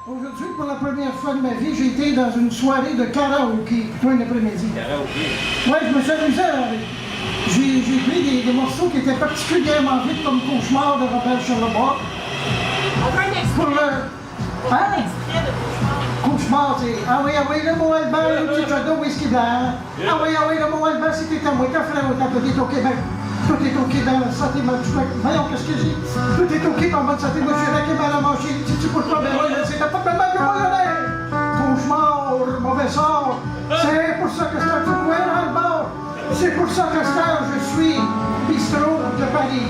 Aujourd'hui, pour la première fois de ma vie, j'ai été dans une soirée de karaoké, plutôt un après-midi. Karaoké? Ouais, je me suis amusé. J'ai pris des morceaux qui étaient particulièrement vite, comme Cauchemar de Robert Charlebois. On veut un extrait. Pour le... On veut un Hein? extrait de Cauchemar. Cauchemar, c'est ah oui, le mot Albert, le petit château whisky blanc. Ah oui, le mot Albert, c'était à moi, t'as fait autant, tout est au Québec. Tout est OK dans la santé, voyons, qu'est-ce que j'ai? Tout est OK dans bonne santé, moi je suis raqué mal à manger, si tu peux pas, ben oui, c'est pas tellement que moi le Cauchemar, mauvais sort. C'est pour ça que c'est un tout loin dans le bord. C'est pour ça que je suis bistrot de Paris.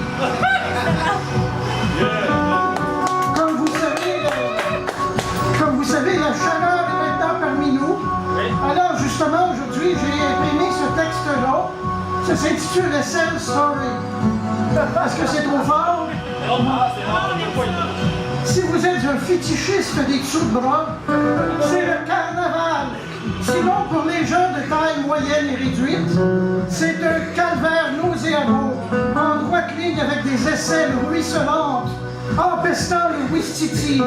Comme vous savez, la chaleur est maintenant parmi nous. Alors, justement, aujourd'hui, j'ai imprimé ce texte-là. Ça s'intitule Essential Story. Est-ce que c'est trop fort? Si vous êtes un fétichiste des dessous de bras, c'est le carnaval. Sinon, pour les gens de taille moyenne et réduite, c'est un calvaire nauséabond, en droite ligne avec des aisselles ruisselantes, empestant le Ouistiti,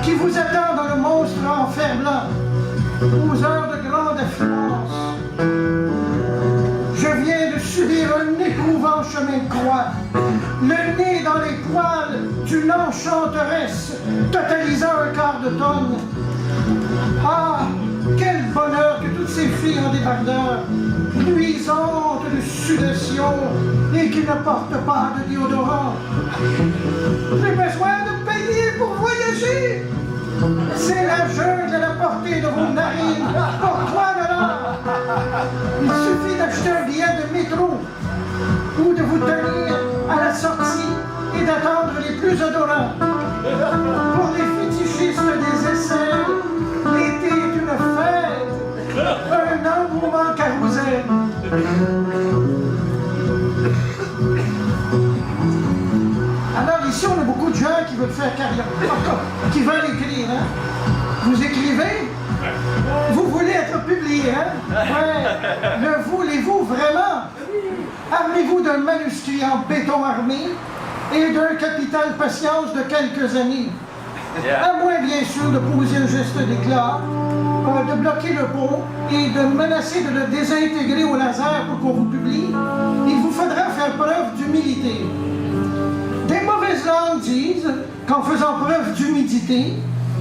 qui vous attend dans le monstre en fer blanc, aux heures de grande affluence. Je viens de subir un éprouvant chemin de croix, le nez dans les poils d'une enchanteresse, totalisant un quart de tonne. Ah, quel bonheur que toutes ces filles en débardeur, luisantes de sudation et qui ne portent pas de déodorant. J'ai besoin de payer pour voyager. C'est la jungle à la portée de vos narines. Pourquoi là? Il suffit d'acheter un billet de métro ou de vous tenir à la sortie et d'attendre les plus odorants. Pour les fétichistes des aisselles, l'été est une fête, un engouement carrousel. Alors ici, on a beaucoup de gens qui veulent faire carrière, qui veulent écrire, hein? Vous écrivez? Vous voulez être publié, hein? Ouais. Le voulez-vous vraiment? Armez-vous d'un manuscrit en béton armé et d'un capital patience de quelques années. À moins, bien sûr, de poser un geste d'éclat, de bloquer le pont et de menacer de le désintégrer au laser pour qu'on vous publie, il vous faudra faire preuve d'humilité. Des mauvaises langues disent qu'en faisant preuve d'humidité,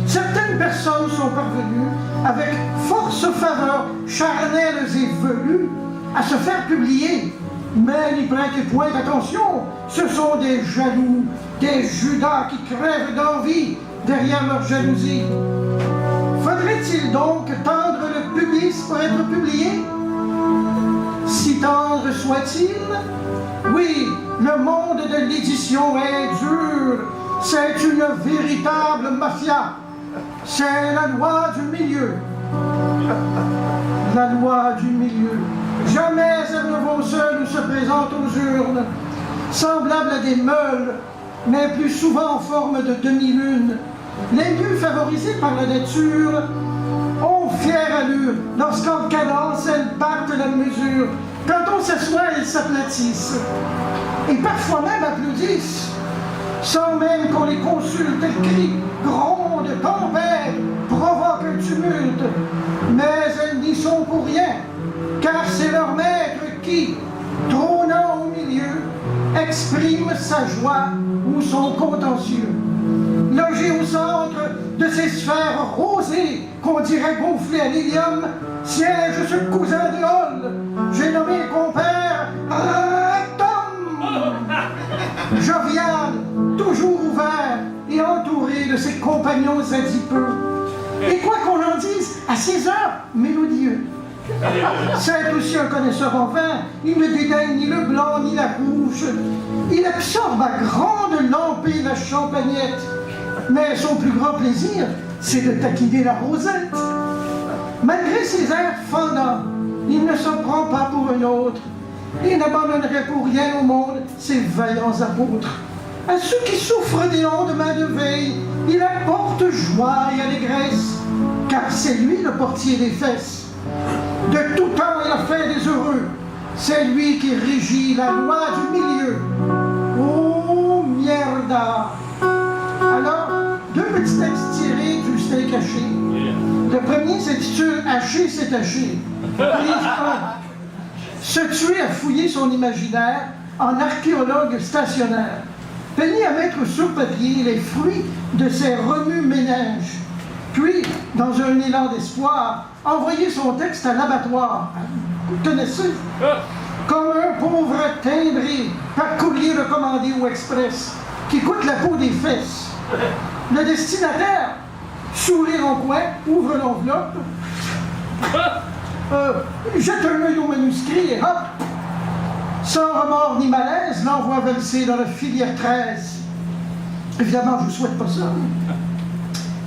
certaines personnes sont parvenues, avec force faveur charnelles et velues, à se faire publier. Mais n'y prêtez point attention, ce sont des jaloux, des Judas qui crèvent d'envie derrière leur jalousie. Faudrait-il donc tendre le pubis pour être publié? Si tendre soit-il? Oui, le monde de l'édition est dur. C'est une véritable mafia. C'est la loi du milieu. La loi du milieu. Jamais elles ne vont seules ou se présentent aux urnes, semblables à des meules, mais plus souvent en forme de demi-lune. Les lieux favorisés par la nature ont fière allure. Lorsqu'en cadence, elles battent la mesure. Quand on s'assoit, elles s'aplatissent. Et parfois même applaudissent, sans même qu'on les consulte. Elles crient, grondent, tempêtent, provoquent un tumulte. Mais elles n'y sont pour rien, car c'est leur maître qui, trônant au milieu, exprime sa joie ou son contentieux. Logé au centre de ces sphères rosées qu'on dirait gonflées à l'hélium, siège ce cousin de Hall, j'ai nommé compère Tom. Jovial, toujours ouvert et entouré de ses compagnons adipeux. Et quoi qu'on en dise, à 6 heures, mélodieux. C'est aussi un connaisseur en vin, il ne dédaigne ni le blanc ni la rouge. Il absorbe à grande lampée la champagnette. Mais son plus grand plaisir, c'est de taquiner la rosette. Malgré ses airs fendants, il ne se prend pas pour un autre. Il n'abandonnerait pour rien au monde ses vaillants apôtres. À ceux qui souffrent des lendemains de veille, il apporte joie et allégresse, car c'est lui le portier des fesses. De tout temps, il a fait des heureux. C'est lui qui régit la loi du milieu. Oh, mierda! Alors, deux petits textes tirés du steak haché. Le premier s'intitule Haché, c'est haché. Prise 1. Se tuer à fouiller son imaginaire en archéologue stationnaire. Penny à mettre sur papier les fruits de ses remue-ménages. Puis, dans un élan d'espoir, envoyer son texte à l'abattoir. Vous connaissez? Comme un pauvre timbré par courrier recommandé ou express qui coûte la peau des fesses. Le destinataire, sourire en coin, ouvre l'enveloppe, jette un œil au manuscrit et hop! Sans remords ni malaise, l'envoie valser dans la filière 13. Évidemment, je vous souhaite pas ça.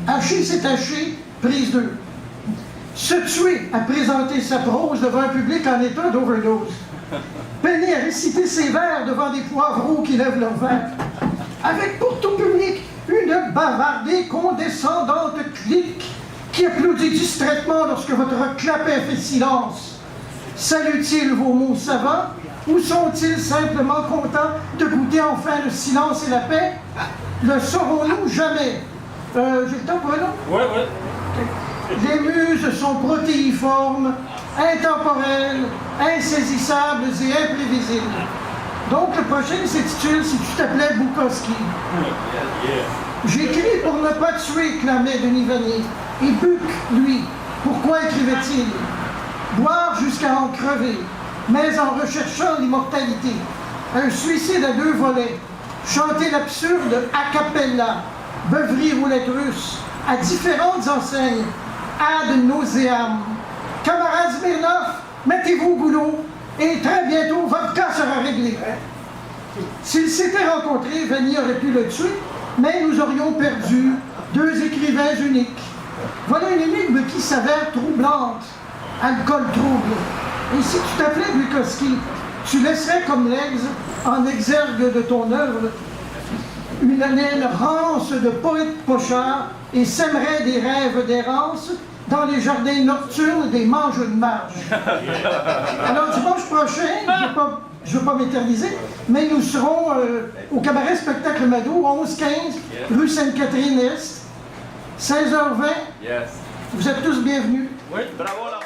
Haché, c'est haché, prise 2. Se tuer à présenter sa prose devant un public en état d'overdose. Peiner à réciter ses vers devant des poivreaux qui lèvent leur verre. Avec pour tout public une bavardée condescendante clique qui applaudit distraitement lorsque votre clapet fait silence. Saluent-ils vos mots savants ou sont-ils simplement contents de goûter enfin le silence et la paix? Le saurons-nous jamais? J'ai le temps pour un autre? Oui. Les muses sont protéiformes, intemporelles, insaisissables et imprévisibles. Donc le prochain s'intitule « Si tu t'appelais Bukowski ». J'écris pour ne pas tuer, clamait Denis Vanier. Et Buck, lui, pourquoi écrivait-il? Boire jusqu'à en crever, mais en recherchant l'immortalité. Un suicide à 2 volets. Chanter l'absurde a cappella. Beuverie roulette russe. À différentes enseignes. Ad nauseam. Camarades Smirnoff, mettez-vous au boulot et très bientôt votre cas sera réglé. S'ils s'étaient rencontrés, Vanier aurait pu le tuer, mais nous aurions perdu 2 écrivains uniques. Voilà une énigme qui s'avère troublante. Alcool trouble. Et si tu t'appelais Bukowski, tu laisserais comme l'ex en exergue de ton œuvre une aile rance de poète pochard et sèmerait des rêves d'errance dans les jardins nocturnes des manges de marge. Alors dimanche prochain, je ne veux pas m'éterniser, mais nous serons au cabaret Spectacle Mado, 11-15, rue Sainte-Catherine-Est, 16h20. Yes. Vous êtes tous bienvenus. Oui, bravo là.